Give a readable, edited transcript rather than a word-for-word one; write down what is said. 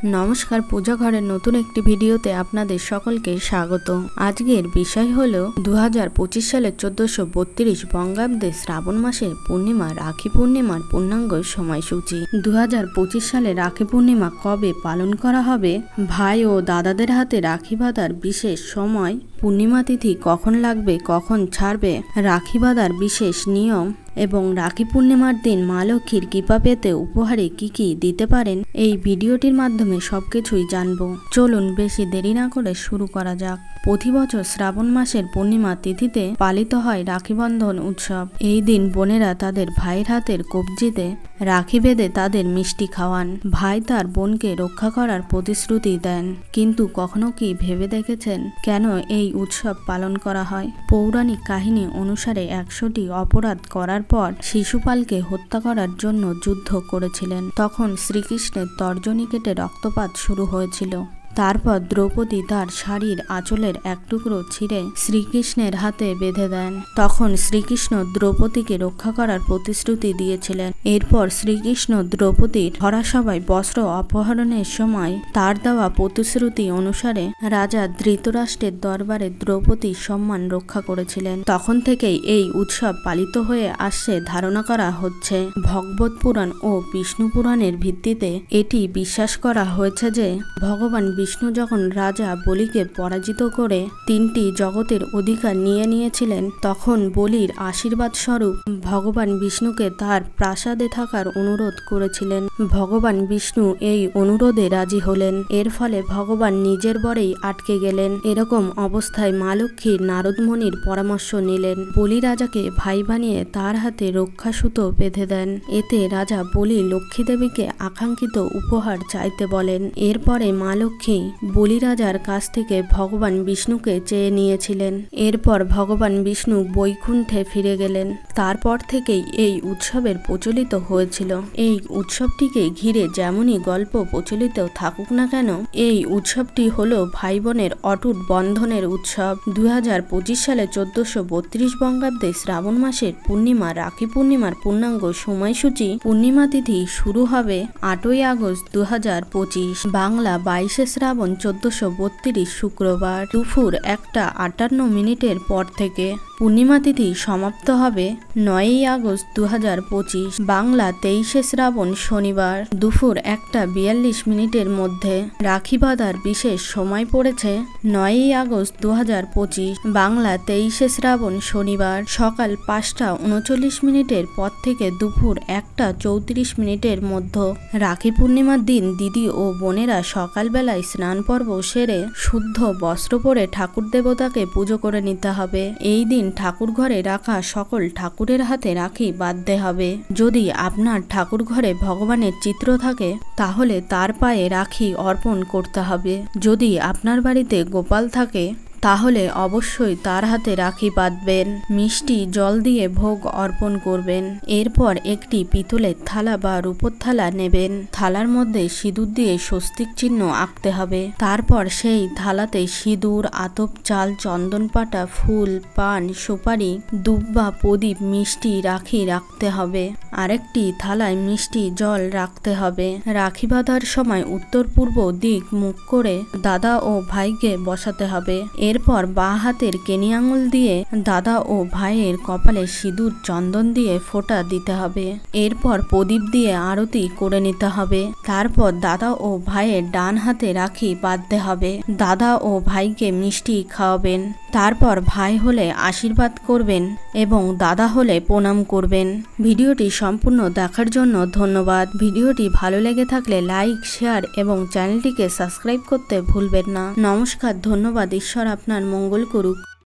नमस्कार पूजा घरेर नतून एक भिडियोते आपनादेर सकलके स्वागत। आजकेर विषय हलो 2025 साले 1432 बंगाब्दे श्रावण मासेर पूर्णिमा राखी पूर्णिमार पूर्णांग समयसूची। 2025 साले राखी पूर्णिमा कबे पालन करा हबे, भाई ओ दादादेर हाथे राखी बाँधार विशेष समय, पूर्णिमा तिथि कखन लागबे कखन छाड़बे, राखी बाँधार विशेष नियम एवं राखी पूर्णिमार दिन मा लक्ष्मीर कृपा पेते उपहारे की दिते पारेन এই ভিডিওটির মাধ্যমে সবকিছুই জানবো। চলুন বেশি দেরি না করে শুরু করা যাক। প্রতি বছর শ্রাবণ মাসের পূর্ণিমা তিথিতে পালিত হয় রাখি বন্ধন উৎসব। এই দিন বোনেরা তাদের ভাইয়ের হাতের কবজিতে রাখি বেঁধে তাদের মিষ্টি খাওয়ান। ভাই তার বোনকে রক্ষা করার প্রতিশ্রুতি দেন। কিন্তু কখনো কি ভেবে দেখেছেন কেন এই উৎসব পালন করা হয়? পৌরাণিক কাহিনী অনুসারে 100টি অপরাধ করার পর শিশুপালকে হত্যা করার জন্য যুদ্ধ করেছিলেন। তখন শ্রীকৃষ্ণের তর্জনী কেটে রক্তপাত শুরু হয়েছিল। তারপর দ্রৌপদী তার শাড়ির আঁচলের এক টুকরো ছিঁড়ে শ্রীকৃষ্ণের হাতে বেঁধে দেন। তখন শ্রীকৃষ্ণ দ্রৌপদীকে রক্ষা করার প্রতিশ্রুতি দিয়েছিলেন। এরপর শ্রীকৃষ্ণ দ্রৌপদীর ধরাসভায় বস্ত্র অপহরণের সময় তার দেওয়া প্রতিশ্রুতি অনুসারে রাজা ধৃতরাষ্ট্রের দরবারে দ্রৌপদীর সম্মান রক্ষা করেছিলেন। তখন থেকেই এই উৎসব পালিত হয়ে আসছে। ধারণা করা হচ্ছে ভগবত পুরাণ ও বিষ্ণু পুরাণের ভিত্তিতে এটি বিশ্বাস করা হয়েছে যে ভগবান বিষ্ণু যখন রাজা বলিকে পরাজিত করে 3টি জগতের অধিকার নিয়ে নিয়েছিলেন, তখন বলির আশীর্বাদ স্বরূপ ভগবান বিষ্ণুকে তার প্রাসাদে থাকার অনুরোধ করেছিলেন। ভগবান বিষ্ণু এই অনুরোধে রাজি হলেন। এর ফলে ভগবান নিজের বরেই আটকে গেলেন। এরকম অবস্থায় মা লক্ষ্মী নারদ মুনির পরামর্শ নিলেন। বলি রাজাকে ভাই বানিয়ে তার হাতে রক্ষাসূতো বেঁধে দেন। এতে রাজা বলি লক্ষ্মী দেবীকে আকাঙ্ক্ষিত উপহার চাইতে বলেন। এরপরে মা লক্ষ্মী বলি রাজার কাছ থেকে ভগবান বিষ্ণুকে চেয়ে নিয়েছিলেন। এরপর ভগবান বিষ্ণু বৈকুণ্ঠে ফিরে গেলেন। তারপর থেকেই এই উৎসবের প্রচলিত হয়েছিল। এই উৎসবটিকে ঘিরে যেমনই গল্প প্রচলিত থাকুক না কেন, এই উৎসবটি হলো ভাই বোনের অটুট বন্ধনের উৎসব। 2025 সালে 1432 বঙ্গাব্দে শ্রাবণ মাসের পূর্ণিমা রাখি পূর্ণিমার পূর্ণাঙ্গ সময়সূচি। পূর্ণিমা তিথি শুরু হবে 8ই আগস্ট 2025, বাংলা 22শে শ্রাবণ 1432 শুক্রবার দুপুর 1:58 পর থেকে। পূর্ণিমা তিথি সমাপ্ত হবে 9ই আগস্ট 2025, বাংলা 23শে শ্রাবণ শনিবার দুপুর 1:42 মধ্যে। রাখি বাঁধার বিশেষ সময় পড়েছে 9ই আগস্ট 2025, বাংলা 23শে শ্রাবণ শনিবার সকাল 5:39 পর থেকে দুপুর 1:34 মধ্যে। রাখি পূর্ণিমার দিন দিদি ও বোনেরা সকালবেলায় স্নান পর্ব সেরে শুদ্ধ বস্ত্র পরে ঠাকুর দেবতাকে পুজো করে নিতে হবে। এই দিন ঠাকুর ঘরে রাখা সকল ঠাকুরের হাতে রাখি বাঁধতে হবে। যদি আপনার ঠাকুর ঘরে ভগবানের চিত্র থাকে তাহলে তার পায়ে রাখি অর্পণ করতে হবে। যদি আপনার বাড়িতে গোপাল থাকে তাহলে অবশ্যই তার হাতে রাখি বাঁধবেন। মিষ্টি জল দিয়ে ভোগ অর্পণ করবেন। এরপর একটি পিতলের থালা বা রূপোর থালা নেবেন। থালার মধ্যে সিঁদুর দিয়ে স্বস্তিক চিহ্ন আঁকতে হবে। তারপর সেই থালাতে সিঁদুর, আতপ চাল, চন্দন পাতা, ফুল, পান, সুপারি, ধূপ বা প্রদীপ, মিষ্টি, রাখি রাখতে হবে। আরেকটি থালায় মিষ্টি জল রাখতে হবে। রাখি বাঁধার সময় উত্তর পূর্ব দিক মুখ করে দাদা ও ভাইকে বসাতে হবে। এরপর বাঁ হাতের কেনি আঙুল দিয়ে দাদা ও ভাইয়ের কপালে সিঁদুর চন্দন দিয়ে ফোঁটা দিতে হবে। এরপর প্রদীপ দিয়ে আরতি করে নিতে হবে। তারপর দাদা ও ভাইয়ের ডান হাতে রাখি বাঁধতে হবে। দাদা ও ভাইকে মিষ্টি খাওয়াবেন। তারপর ভাই হলে আশীর্বাদ করবেন এবং দাদা হলে প্রণাম করবেন। ভিডিওটি সম্পূর্ণ দেখার জন্য ধন্যবাদ। ভিডিওটি ভালো লেগে থাকলে লাইক, শেয়ার এবং চ্যানেলটিকে সাবস্ক্রাইব করতে ভুলবেন না। নমস্কার, ধন্যবাদ। ঈশ্বর আপনার মঙ্গল করুক।